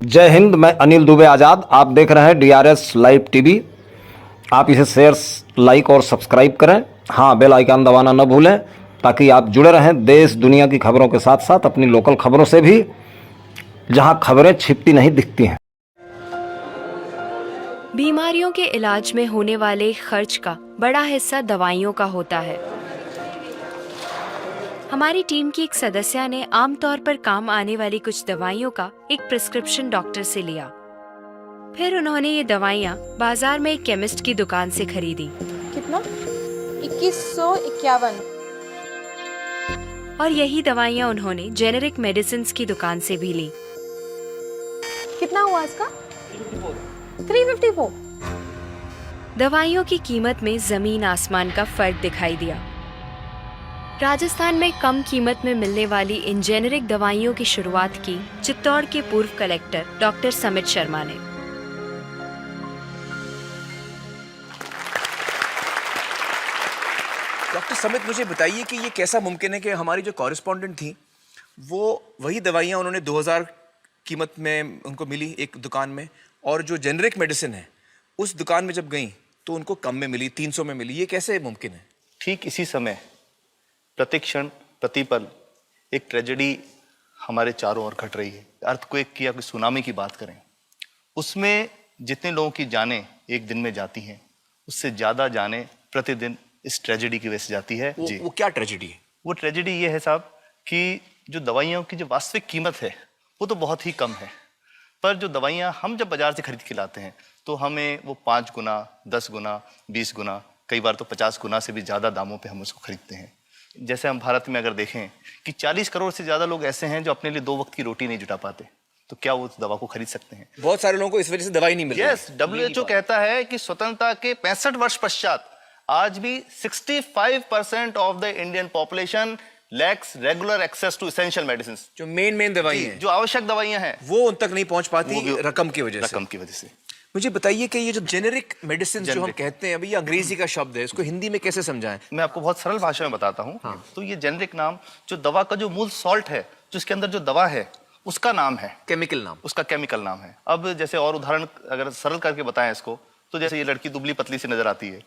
जय हिंद। मैं अनिल दुबे आज़ाद। आप देख रहे हैं DRS लाइव टीवी। आप इसे शेयर, लाइक और सब्सक्राइब करें। हाँ, बेल आइकन दबाना न भूलें ताकि आप जुड़े रहें देश दुनिया की खबरों के साथ साथ अपनी लोकल खबरों से भी, जहां खबरें छिपती नहीं दिखती हैं। बीमारियों के इलाज में होने वाले खर्च का बड़ा हिस्सा दवाइयों का होता है। हमारी टीम की एक सदस्य ने आमतौर पर काम आने वाली कुछ दवाइयों का एक प्रिस्क्रिप्शन डॉक्टर से लिया। फिर उन्होंने ये दवाइयाँ बाजार में एक केमिस्ट की दुकान से खरीदी। कितना? 2151। और यही दवाइयाँ उन्होंने जेनेरिक मेडिसिन की दुकान से भी ली। कितना हुआ इसका? 354। दवाइयों की कीमत में जमीन आसमान का फर्क दिखाई दिया। राजस्थान में कम कीमत में मिलने वाली इन जेनेरिक दवाइयों की शुरुआत की चित्तौड़ के पूर्व कलेक्टर डॉक्टर समित शर्मा ने। डॉक्टर समित, मुझे बताइए कि ये कैसा मुमकिन है कि हमारी जो कॉरेस्पॉन्डेंट थी वो वही दवाइयाँ उन्होंने 2000 कीमत में उनको मिली एक दुकान में, और जो जेनरिक मेडिसिन है उस दुकान में जब गई तो उनको कम में मिली, 300 में मिली। ये कैसे मुमकिन है? ठीक इसी समय प्रतिक्षण प्रतिपल एक ट्रेजेडी हमारे चारों ओर घट रही है। अर्थक्वेक की या कोई सुनामी की बात करें, उसमें जितने लोगों की जानें एक दिन में जाती हैं, उससे ज़्यादा जानें प्रतिदिन इस ट्रेजेडी की वजह से जाती है। वो क्या ट्रेजेडी है? वो ट्रेजेडी ये है साहब कि जो दवाइयों की जो वास्तविक कीमत है वो तो बहुत ही कम है, पर जो दवाइयाँ हम जब बाजार से खरीद के लाते हैं तो हमें वो 5 गुना, 10 गुना, 20 गुना, कई बार तो 50 गुना से भी ज़्यादा दामों पे हम उसको खरीदते हैं। जैसे हम भारत में अगर देखें कि 40 करोड़ से ज़्यादा लोग ऐसे हैं जो अपने लिए 2 वक्त की रोटी नहीं जुटा पाते, तो क्या वो उस दवा को खरीद सकते हैं? बहुत सारे लोगों को इस वजह से दवाई नहीं मिल रही। यस, WHO कहता है कि स्वतंत्रता के 65 वर्ष पश्चात आज भी 65% of the Indian population lacks regular access to essential medicine. जो मेन दवाई हैं, जो आवश्यक दवाइयां हैं, वो उन तक नहीं पहुंच पाती रकम की वजह से। मुझे बताइए कि ये जो जेनेरिक मेडिसिन जो हम कहते हैं, अभी ये अंग्रेजी का शब्द है, इसको हिंदी में कैसे समझाएं? मैं आपको बहुत सरल भाषा में बताता हूँ। हाँ। तो ये जेनेरिक नाम, जो दवा का जो मूल सॉल्ट है, जो इसके अंदर जो दवा है उसका नाम है, केमिकल नाम, उसका केमिकल नाम है। अब जैसे और उदाहरण अगर सरल करके बताएं इसको, तो जैसे ये लड़की दुबली पतली सी नजर आती है,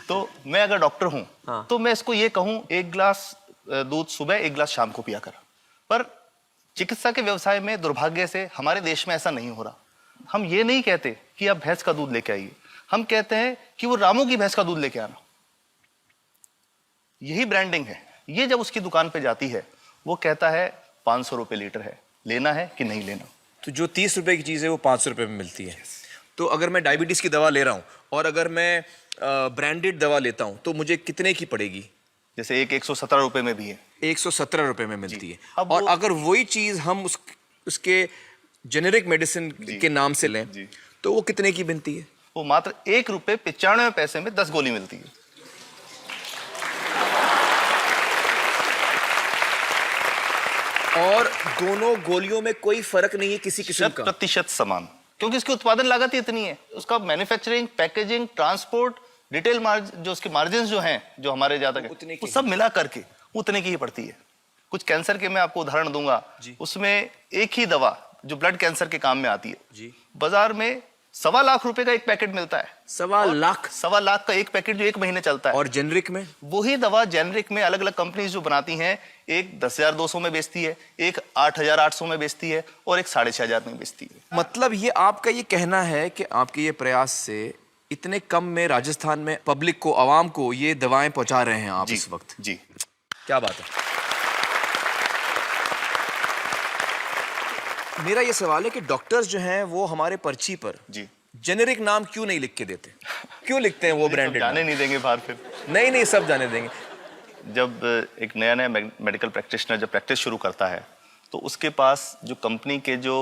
तो मैं अगर डॉक्टर हूँ हाँ। तो मैं इसको ये कहूँ 1 गिलास दूध सुबह, 1 गिलास शाम को पिया कर। पर चिकित्सा के व्यवसाय में दुर्भाग्य से हमारे देश में ऐसा नहीं हो रहा। हम ये नहीं कहते कि आप भैंस का दूध लेके आइए, हम कहते हैं कि वो रामू की भैंस का दूध लेके आना। यही ब्रांडिंग है। ये जब उसकी दुकान पे जाती है, वो कहता है 500 रुपए लीटर है, लेना है कि नहीं लेना। तो जो 30 रुपए की चीज़ है वो 500 रुपए में मिलती है। तो अगर मैं डायबिटीज़ की दवा ले रहा हूँ और अगर मैं ब्रांडेड दवा लेता हूँ तो मुझे कितने की पड़ेगी? जैसे एक 117 रुपए में भी है, 117 रुपए में मिलती है। अब और अगर वही चीज़ हम उसके जेनेरिक मेडिसिन के नाम से लें तो वो कितने की बनती है? वो मात्र 1 रुपए 95 पैसे में 10 गोली मिलती है। और दोनों गोलियों में कोई फर्क नहीं है किसी किस्म का? 100% समान, क्योंकि इसकी उत्पादन लागत ही इतनी है। उसका manufacturing, packaging, transport, retail margin, जो उसके मार्जिन जो हैं, जो हमारे ज्यादा वो सब मिला करके उतने की ही पड़ती है। कुछ कैंसर के मैं आपको उदाहरण दूंगा, उसमें एक ही दवा जो ब्लड कैंसर के काम में आती है, बाजार में 1.25 लाख रुपए का एक पैकेट मिलता है। 1.25 लाख का एक पैकेट जो 1 महीने चलता है। और जेनरिक में वही दवा जेनरिक में अलग अलग कंपनीज जो बनाती हैं, एक 10,200 में बेचती है, एक 8,800 में बेचती है, और एक 6,500 में बेचती है। मतलब ये आपका ये कहना है कि आपके ये प्रयास से इतने कम में राजस्थान में पब्लिक को, आवाम को ये दवाएं पहुंचा रहे हैं आप इस वक्त? जी, क्या बात है। मेरा ये सवाल है कि डॉक्टर्स जो हैं वो हमारे पर्ची पर जेनेरिक नाम क्यों नहीं लिख के देते? क्यों लिखते हैं वो ब्रांडेड? जाने नहीं देंगे बाहर फिर? नहीं, सब जाने देंगे। जब एक नया मेडिकल प्रैक्टिशनर जब प्रैक्टिस शुरू करता है, तो उसके पास जो कंपनी के जो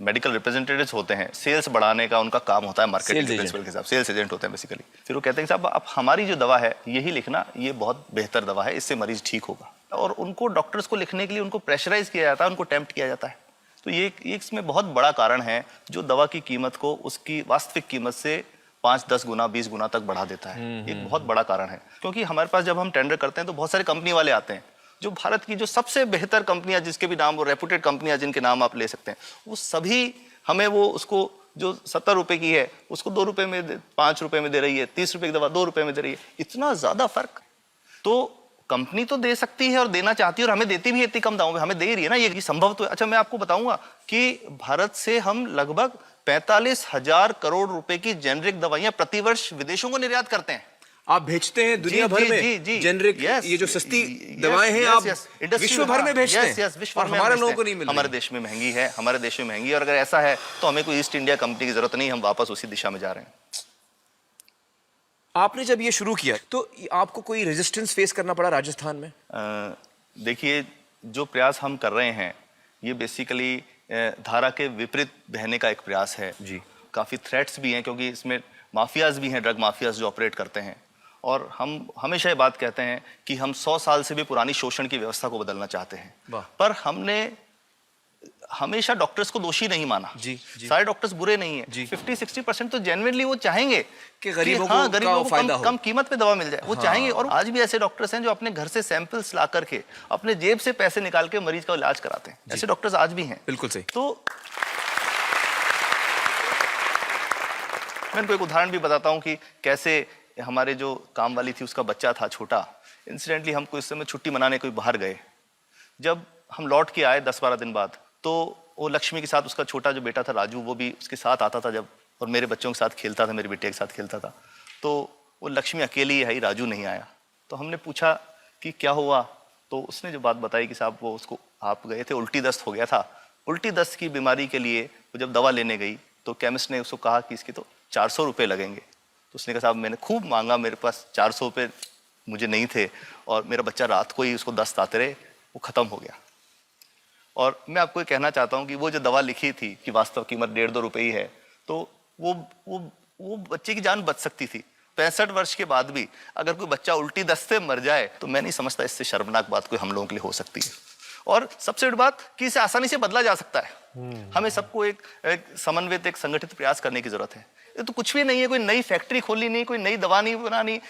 मेडिकल रिप्रेजेंटेटिव्स होते हैं, सेल्स बढ़ाने का उनका काम होता है, मार्केटिंग प्रिंसिपल के हिसाब से सेल्स एजेंट होते हैं बेसिकली। फिर वो कहते हैं कि साहब आप हमारी जो दवा है यही लिखना, ये बहुत बेहतर दवा है, इससे मरीज ठीक होगा। और उनको, डॉक्टर्स को लिखने के लिए उनको प्रेशराइज किया जाता है, उनको टेम्प्ट किया जाता है। तो ये इसमें बहुत बड़ा कारण है जो दवा की कीमत को उसकी वास्तविक कीमत से 5, 10 गुना, 20 गुना तक बढ़ा देता है। एक बहुत बड़ा कारण है, क्योंकि हमारे पास जब हम टेंडर करते हैं तो बहुत सारे कंपनी वाले आते हैं, जो भारत की जो सबसे बेहतर कंपनियां, जिसके भी नाम, वो रेपुटेड कंपनियां जिनके नाम आप ले सकते हैं, वो सभी हमें वो उसको जो 70 रुपए की है उसको 2 रुपए में 5 रुपए में दे रही है, 30 रुपए की दवा 2 रुपए में दे रही है, इतना ज्यादा फर्क। तो कंपनी तो दे सकती है और देना चाहती है और हमें देती भी है इतनी कम दामों में, हमें दे रही है ना, ये संभव तो है। अच्छा, मैं आपको बताऊंगा कि भारत से हम लगभग 45,000 करोड़ रुपए की जेनरिक दवाइयां प्रतिवर्ष विदेशों को निर्यात करते हैं। आप भेजते हैं दुनिया भर में जेनरिक, ये जो सस्ती दवाएं हैं आप विश्व भर में भेजते हैं और हमारे लोगों को नहीं मिल रही। हमारे देश में महंगी है, हमारे देश में महंगी है, और अगर ऐसा है तो हमें कोई ईस्ट इंडिया कंपनी की जरूरत नहीं, हम वापस उसी दिशा में जा रहे हैं। आपने जब ये शुरू किया तो आपको कोई रेजिस्टेंस फेस करना पड़ा राजस्थान में? देखिए, जो प्रयास हम कर रहे हैं ये बेसिकली धारा के विपरीत बहने का एक प्रयास है जी। काफी थ्रेट्स भी हैं क्योंकि इसमें माफियाज भी हैं, ड्रग माफियाज जो ऑपरेट करते हैं, और हम हमेशा ये बात कहते हैं कि हम 100 साल से भी पुरानी शोषण की व्यवस्था को बदलना चाहते हैं, पर हमने हमेशा डॉक्टर्स को दोषी नहीं माना। जी। सारे डॉक्टर्स बुरे नहीं है, 50-60% तो जेन्युइनली वो चाहेंगे कि गरीबों को कम कीमत पे दवा मिल जाए, वो चाहेंगे। और आज भी ऐसे डॉक्टर्स हैं जो अपने घर से सैंपल्स ला करके अपने जेब से पैसे निकाल के मरीज का इलाज कराते हैं, ऐसे डॉक्टर्स आज भी हैं। बिल्कुल सही। तो मैं इनको एक उदाहरण भी बताता हूँ कि कैसे हमारे जो काम वाली थी उसका बच्चा था छोटा, इंसिडेंटली हमको इस समय छुट्टी मनाने कोई बाहर गए, जब हम लौट के आए 10-12 दिन बाद, तो वो लक्ष्मी के साथ उसका छोटा जो बेटा था राजू, वो भी उसके साथ आता था जब, और मेरे बच्चों के साथ खेलता था, मेरे बेटे के साथ खेलता था। तो वो लक्ष्मी अकेली है, राजू नहीं आया। तो हमने पूछा कि क्या हुआ, तो उसने जो बात बताई कि साहब वो उसको आप गए थे, उल्टी दस्त हो गया था। उल्टी दस्त की बीमारी के लिए वो जब दवा लेने गई तो केमिस्ट ने उसको कहा कि इसके तो 400 रुपये लगेंगे। तो उसने कहा साहब मैंने खूब मांगा, मेरे पास 400 रुपये मुझे नहीं थे, और मेरा बच्चा रात को ही उसको दस्त आते रहे, वो ख़त्म हो गया। और मैं आपको ये कहना चाहता हूँ कि वो जो दवा लिखी थी कि वास्तव कीमत 1.5-2 रुपये ही है, तो वो बच्चे की जान बच सकती थी। 65 वर्ष के बाद भी अगर कोई बच्चा उल्टी दस्त से मर जाए तो मैं नहीं समझता इससे शर्मनाक बात कोई हम लोगों के लिए हो सकती है। और सबसे बड़ी बात कि इसे आसानी से बदला जा सकता है। हमें सबको एक समन्वित, एक संगठित प्रयास करने की जरूरत है। ये तो कुछ भी नहीं है, कोई नई फैक्ट्री खोलनी नहीं, कोई नई दवा नहीं बनानी,